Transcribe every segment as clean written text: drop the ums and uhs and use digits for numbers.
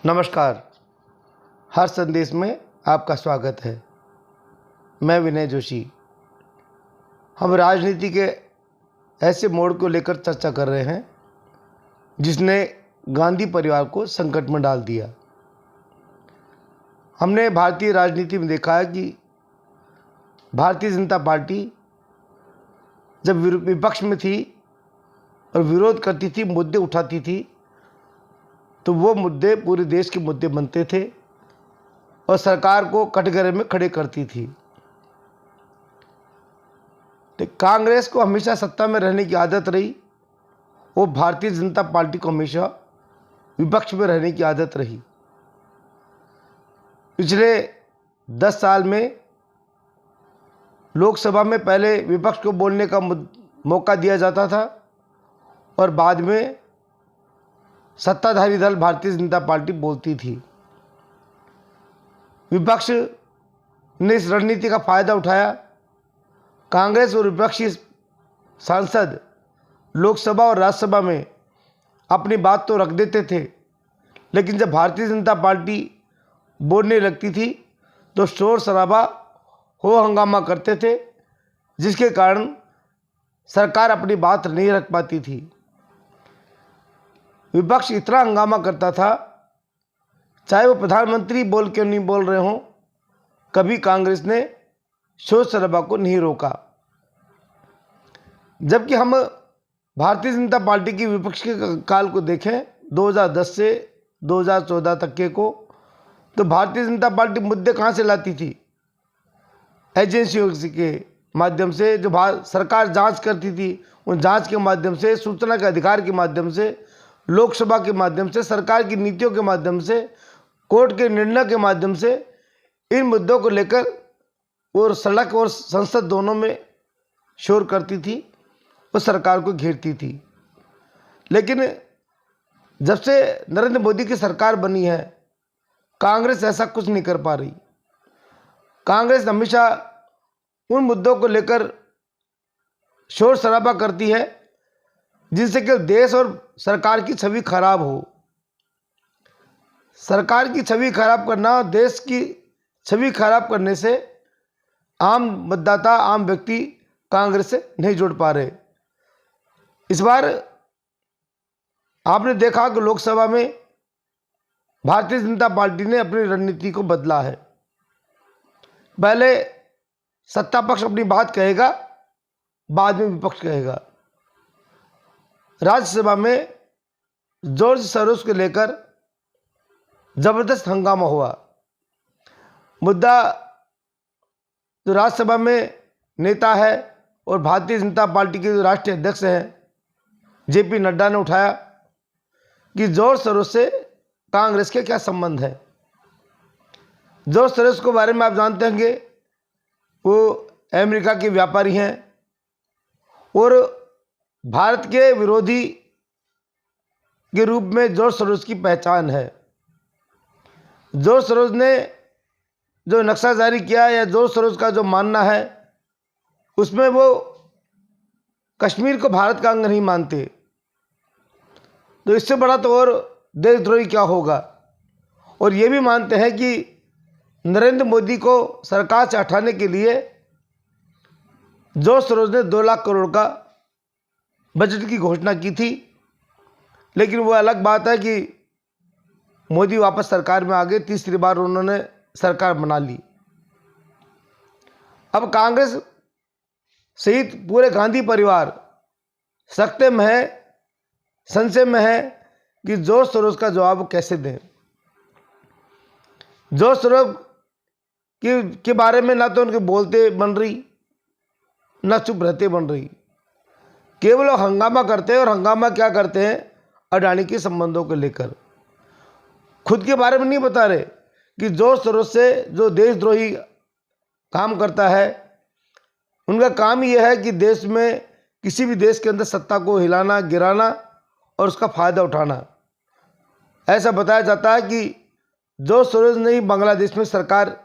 नमस्कार। हर संदेश में आपका स्वागत है। मैं विनय जोशी। हम राजनीति के ऐसे मोड़ को लेकर चर्चा कर रहे हैं जिसने गांधी परिवार को संकट में डाल दिया। हमने भारतीय राजनीति में देखा है कि भारतीय जनता पार्टी जब विपक्ष में थी और विरोध करती थी, मुद्दे उठाती थी, तो वो मुद्दे पूरे देश के मुद्दे बनते थे और सरकार को कटघरे में खड़े करती थी। तो कांग्रेस को हमेशा सत्ता में रहने की आदत रही, वो भारतीय जनता पार्टी को हमेशा विपक्ष में रहने की आदत रही। पिछले 10 साल में लोकसभा में पहले विपक्ष को बोलने का मौका दिया जाता था और बाद में सत्ताधारी दल भारतीय जनता पार्टी बोलती थी। विपक्ष ने इस रणनीति का फायदा उठाया। कांग्रेस और विपक्षी सांसद लोकसभा और राज्यसभा में अपनी बात तो रख देते थे, लेकिन जब भारतीय जनता पार्टी बोलने लगती थी तो शोर शराबा हो हंगामा करते थे, जिसके कारण सरकार अपनी बात नहीं रख पाती थी। विपक्ष इतना हंगामा करता था, चाहे वो प्रधानमंत्री बोल के नहीं बोल रहे हों, कभी कांग्रेस ने शोर शराबा को नहीं रोका। जबकि हम भारतीय जनता पार्टी की विपक्ष के काल को देखें 2010 से 2014 तक के को, तो भारतीय जनता पार्टी मुद्दे कहाँ से लाती थी? एजेंसियों के माध्यम से, जो सरकार जांच करती थी उन जांच के माध्यम से, सूचना के अधिकार के माध्यम से, लोकसभा के माध्यम से, सरकार की नीतियों के माध्यम से, कोर्ट के निर्णय के माध्यम से इन मुद्दों को लेकर वो सड़क और संसद दोनों में शोर करती थी, वो सरकार को घेरती थी। लेकिन जब से नरेंद्र मोदी की सरकार बनी है, कांग्रेस ऐसा कुछ नहीं कर पा रही। कांग्रेस हमेशा उन मुद्दों को लेकर शोर शराबा करती है जिनसे कि देश और सरकार की छवि खराब हो। सरकार की छवि खराब करना, देश की छवि खराब करने से आम मतदाता, आम व्यक्ति कांग्रेस से नहीं जुड़ पा रहे। इस बार आपने देखा कि लोकसभा में भारतीय जनता पार्टी ने अपनी रणनीति को बदला है। पहले सत्ता पक्ष अपनी बात कहेगा, बाद में विपक्ष कहेगा। राज्यसभा में जॉर्ज सोरोस को लेकर जबरदस्त हंगामा हुआ। मुद्दा जो राज्यसभा में नेता है और भारतीय जनता पार्टी के जो राष्ट्रीय अध्यक्ष हैं जेपी नड्डा ने उठाया कि जॉर्ज सोरोस से कांग्रेस के क्या संबंध है। जॉर्ज सोरोस के बारे में आप जानते होंगे, वो अमेरिका के व्यापारी हैं और भारत के विरोधी के रूप में जॉर्ज सोरोस की पहचान है। जॉर्ज सोरोस ने जो नक्शा जारी किया, या जॉर्ज सोरोस का जो मानना है, उसमें वो कश्मीर को भारत का अंग नहीं मानते। तो इससे बड़ा तो और देशद्रोही क्या होगा। और ये भी मानते हैं कि नरेंद्र मोदी को सरकार से हटाने के लिए जॉर्ज सोरोस ने 2 लाख करोड़ का बजट की घोषणा की थी। लेकिन वो अलग बात है कि मोदी वापस सरकार में आ गए, तीसरी बार उन्होंने सरकार बना ली। अब कांग्रेस सहित पूरे गांधी परिवार सख्ते में है, संशय में है कि जॉर्ज सोरोस का जवाब कैसे दें। जॉर्ज सोरोस के बारे में ना तो उनके बोलते बन रही, ना चुप रहते बन रही। केवल हंगामा करते हैं, और हंगामा क्या करते हैं? अडानी के संबंधों को लेकर। खुद के बारे में नहीं बता रहे कि जॉर्ज सोरोस से जो देशद्रोही काम करता है, उनका काम यह है कि देश में, किसी भी देश के अंदर सत्ता को हिलाना, गिराना और उसका फायदा उठाना। ऐसा बताया जाता है कि जॉर्ज सोरोस ने ही बांग्लादेश में सरकार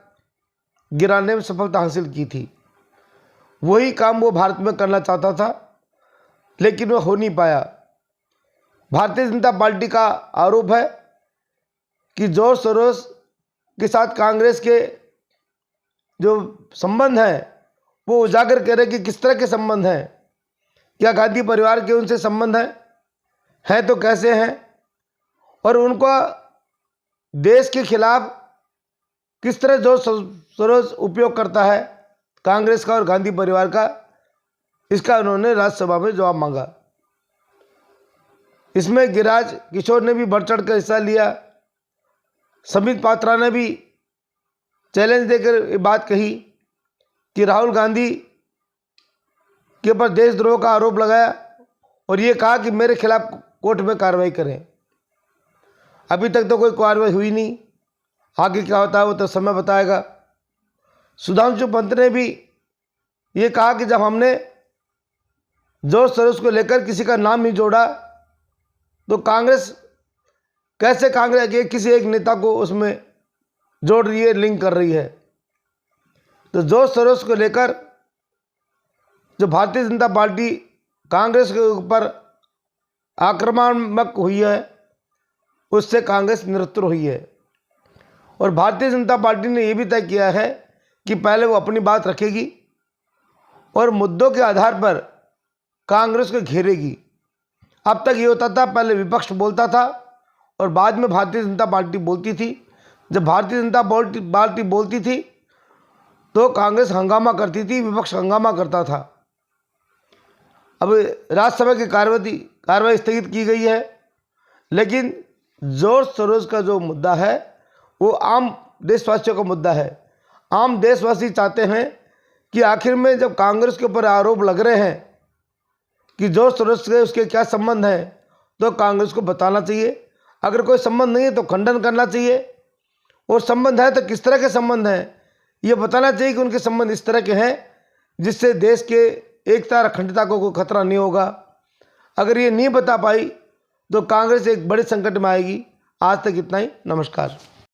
गिराने में सफलता हासिल की थी। वही काम वो भारत में करना चाहता था, लेकिन वो हो नहीं पाया। भारतीय जनता पार्टी का आरोप है कि जॉर्ज सोरोस के साथ कांग्रेस के जो संबंध हैं वो उजागर करें कि किस तरह के संबंध हैं, क्या गांधी परिवार के उनसे संबंध हैं तो कैसे हैं, और उनका देश के खिलाफ किस तरह जॉर्ज सोरोस उपयोग करता है कांग्रेस का और गांधी परिवार का, इसका उन्होंने राज्यसभा में जवाब मांगा। इसमें गिरिराज किशोर ने भी बढ़ चढ़ कर हिस्सा लिया। संबित पात्रा ने भी चैलेंज देकर ये बात कही कि राहुल गांधी के ऊपर देशद्रोह का आरोप लगाया और ये कहा कि मेरे खिलाफ कोर्ट में कार्रवाई करें। अभी तक तो कोई कार्रवाई हुई नहीं, आगे क्या होता है वो तो समय बताएगा। सुधांशु पंत ने भी ये कहा कि जब हमने जॉर्ज सोरोस को लेकर किसी का नाम नहीं जोड़ा तो कांग्रेस कैसे कांग्रेस के किसी एक नेता को उसमें जोड़ रही है, लिंक कर रही है। तो जॉर्ज सोरोस को लेकर जो भारतीय जनता पार्टी कांग्रेस के ऊपर आक्रामक हुई है उससे कांग्रेस निरुत्तर हुई है, और भारतीय जनता पार्टी ने यह भी तय किया है कि पहले वो अपनी बात रखेगी और मुद्दों के आधार पर कांग्रेस को घेरेगी। अब तक ये होता था, पहले विपक्ष बोलता था और बाद में भारतीय जनता पार्टी बोलती थी। जब भारतीय जनता पार्टी बोलती थी तो कांग्रेस हंगामा करती थी, विपक्ष हंगामा करता था। अब राज्यसभा की कार्रवाई स्थगित की गई है, लेकिन जॉर्ज सोरोस का जो मुद्दा है वो आम देशवासियों का मुद्दा है। आम देशवासी चाहते हैं कि आखिर में जब कांग्रेस के ऊपर आरोप लग रहे हैं कि जॉर्ज सोरोस से उसके क्या संबंध हैं, तो कांग्रेस को बताना चाहिए। अगर कोई संबंध नहीं है तो खंडन करना चाहिए, और संबंध है तो किस तरह के संबंध हैं ये बताना चाहिए कि उनके संबंध इस तरह के हैं जिससे देश के एकता और अखंडता को कोई खतरा नहीं होगा। अगर ये नहीं बता पाई तो कांग्रेस एक बड़े संकट में आएगी। आज तक इतना ही। नमस्कार।